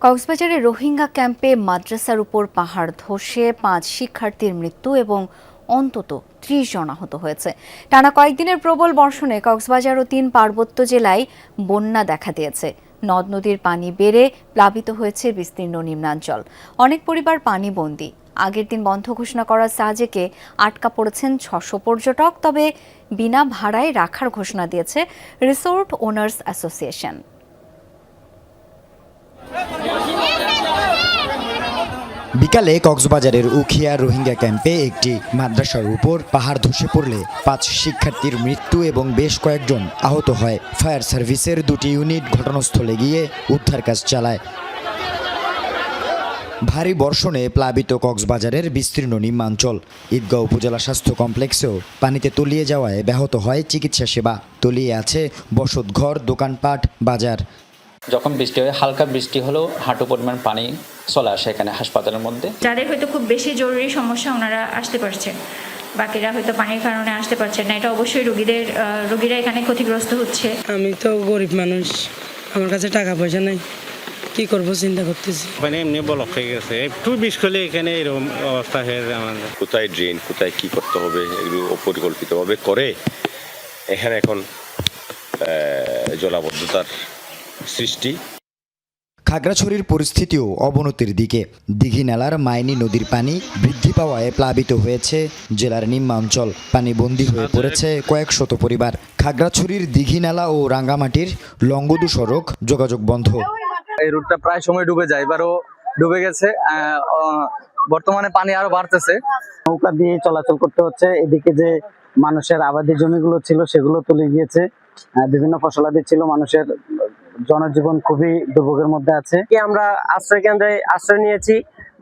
কক্সবাজারের রোহিঙ্গা ক্যাম্পে মাদ্রাসার উপর পাহাড় ধসে ৫ শিক্ষার্থীর মৃত্যু এবং অন্তত ৩০ জন আহত হয়েছে। টানা কয়েকদিনের প্রবল বর্ষণে কক্সবাজার ও ৩ পার্বত্য জেলায় বন্যা দেখা দিয়েছে। নদ নদীর পানি বেড়ে প্লাবিত হয়েছে বিস্তীর্ণ নিম্নাঞ্চল। অনেক পরিবার পানিবন্দী। আগের দিন বন্ধ ঘোষণা করা সাজেকে আটকা পড়েছেন ৬০০ পর্যটক। তবে বিনা ভাড়ায় রাখার ঘোষণা দিয়েছে রিসোর্ট ওনার্স অ্যাসোসিয়েশন। বিকালে কক্সবাজারের উখিয়া রোহিঙ্গা ক্যাম্পে একটি মাদ্রাসার উপর পাহাড় ধসে পড়লে ৫ শিক্ষার্থীর মৃত্যু এবং বেশ কয়েকজন আহত হয়। ফায়ার সার্ভিসের ২টি ইউনিট ঘটনাস্থলে গিয়ে উদ্ধার কাজ চালায়। ভারী বর্ষণে প্লাবিত কক্সবাজারের বিস্তীর্ণ নিম্নাঞ্চল। ঈদগাঁও উপজেলা স্বাস্থ্য কমপ্লেক্সেও পানিতে তলিয়ে যাওয়ায় ব্যাহত হয় চিকিৎসা সেবা। তলিয়ে আছে বসতঘর, দোকানপাট, বাজার। যখন বৃষ্টি হয়, হালকা বৃষ্টি হলেও হাঁটু পরিমাণ পানি চলে আসে এখানে হাসপাতালের মধ্যে। যাদের হয়তো খুব বেশি জরুরি সমস্যা, ওনারা আসতে পারছে, বাকিরা হয়তো পানির কারণে আসতে পারছে না। এটা অবশ্যই রোগীরা এখানে ক্ষতিগ্রস্ত হচ্ছে। আমি তো গরিব মানুষ, আমার কাছে টাকা পয়সা নাই, কি করবো চিন্তা করতেছি। মানে এমনি ব্লক হয়ে গেছে, একটু বৃষ্টি হলে এখানে এরকম অবস্থা হয়ে যায় আমাদের। কোথায় ড্রেন, কোথায় কি করতে হবে এগুলো অপরিকল্পিতভাবে করে এখানে এখন জলাবদ্ধতার সৃষ্টি। খাগড়াছড়ির পরিস্থিতিও অবনতির দিকে। দিঘি নালার মাইনি নদীর পানি বৃদ্ধি পাওয়ায় প্লাবিত হয়েছে জেলার নিম্নাঞ্চল। পানিবন্দী হয়ে পড়েছে কয়েক শত পরিবার। খাগড়াছড়ির দিঘি নালা ও রাঙ্গামাটির লংগদু সড়ক যোগাযোগ বন্ধ। এই রুটটা প্রায় সময় ডুবে যায়, এবারও ডুবে গেছে। বর্তমানে পানি আরো বাড়তেছে। নৌকা দিয়ে চলাচল করতে হচ্ছে। এদিকে যে মানুষের আবাদি জমিগুলো ছিল সেগুলো তুলে গিয়েছে, বিভিন্ন ফসলাদি ছিল। মানুষের জনজীবন খুবই দুর্ভোগের মধ্যে আছে। আমরা আশ্রয় কেন্দ্রে আশ্রয় নিয়েছি,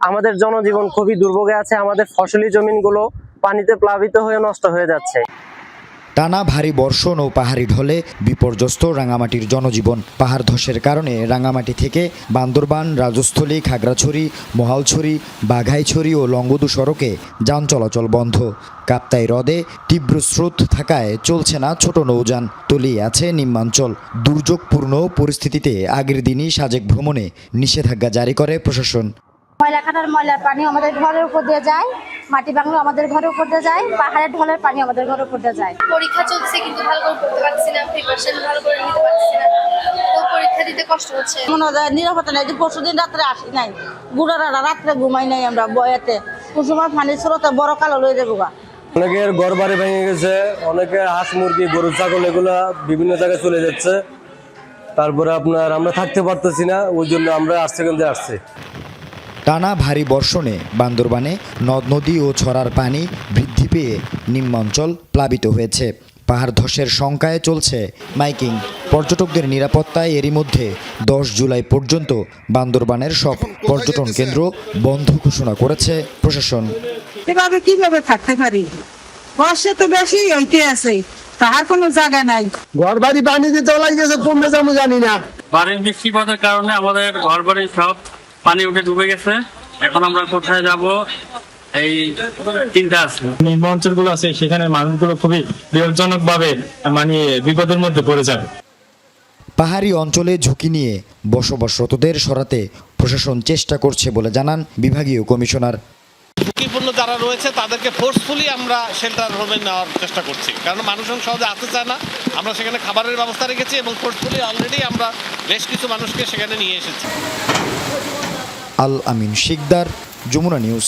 আমাদের জনজীবন খুবই দুর্ভোগে আছে। আমাদের ফসলি জমিনগুলো পানিতে প্লাবিত হয়ে নষ্ট হয়ে যাচ্ছে। টানা ভারী বর্ষণ ও পাহাড়ি ঢলে বিপর্যস্ত রাঙ্গামাটির জনজীবন। পাহাড় ধসের কারণে রাঙ্গামাটি থেকে বান্দরবান, রাজস্থলী, খাগড়াছড়ি, মহালছড়ি, বাঘাইছড়ি ও লংগদু সড়কে যান চলাচল বন্ধ। কাপ্তাই হ্রদে তীব্র স্রোত থাকায় চলছে না ছোট নৌযান। তলিয়ে আছে নিম্নাঞ্চল। দুর্যোগপূর্ণ পরিস্থিতিতে আগের দিনই সাজেক ভ্রমণে নিষেধাজ্ঞা জারি করে প্রশাসন। ময়লাখানার ময়লার পানি আমাদের ঘরের উপর দিয়ে যায়, মাটি বাংলো আমাদের ঘরের উপর দিয়ে যায়, পাহাড়ের ঢলের পানি আমাদের ঘরের উপর দিয়ে যায়। পরীক্ষা চলছে কিন্তু ভালো করে পড়তে পারছি না, প্রিপারেশন ভালো করে নিতে পারছি না, তো পরীক্ষা দিতে কষ্ট হচ্ছে। মনে হয় নিরাপত্তা নাই। পরশুদিন রাত্রে আসি নাই, বুড়ারা রাত্রে ঘুমাই নাই আমরা বয়াতে। কোন সময় পানি স্রোতে বড় কালো লয়ে যাবো। অনেকের ঘর বাড়ি ভেঙে গেছে, অনেকের হাঁস মুরগি গরু ছাগল এগুলা বিভিন্ন জায়গায় চলে যাচ্ছে। তারপরে আমরা থাকতে পারতেছি না, ওই জন্য আমরা আশ্রয়কেন্দ্রে আসছি। টানা ভারী বর্ষণে বান্দরবানে নদ নদী ও ছড়ার পানি বৃদ্ধি পেয়ে নিম্নাঞ্চল প্লাবিত হয়েছে। পাহাড় ধসের শঙ্কায় চলছে মাইকিং। পর্যটকদের নিরাপত্তায় এরই মধ্যে ১০ জুলাই পর্যন্ত বান্দরবানের সব পর্যটন কেন্দ্র বন্ধ ঘোষণা করেছে প্রশাসন। এভাবে কিভাবে থাকতে পারি? বর্ষা তো বেশি হইতে আছে, তাহার কোনো জায়গা নাই। ঘর বাড়ি পানিতে তলাই গেছে, কমবে যাবো জানি না। বাড়ির বৃষ্টিপাতের কারণে আমাদের ঘর বাড়ি সব পানি উঠে ডুবে গেছে। এখন আমরা কোথায় যাব এই চিন্তা আছে। নিম্ন অঞ্চলগুলো আছে, সেখানে মানুষগুলো খুবই বিপজ্জনক ভাবে বিপদের মধ্যে পড়ে যাবে। পাহাড়ি অঞ্চলে ঝুঁকি নিয়ে বসবাসরতদের সরাতে প্রশাসন চেষ্টা করছে বলে জানান বিভাগীয় কমিশনার। ঝুঁকিপূর্ণ যারা রয়েছে তাদেরকে ফোর্সফুলি আমরা শেল্টার হোমে নেওয়ার চেষ্টা করছি, কারণ মানুষ সহজে আসতে চায় না। আমরা সেখানে খাবারের ব্যবস্থা রেখেছি এবং ফোর্সফুলি অলরেডি আমরা বেশ কিছু মানুষকে সেখানে নিয়ে এসেছি। আল আমিন শিকদার, যমুনা নিউজ।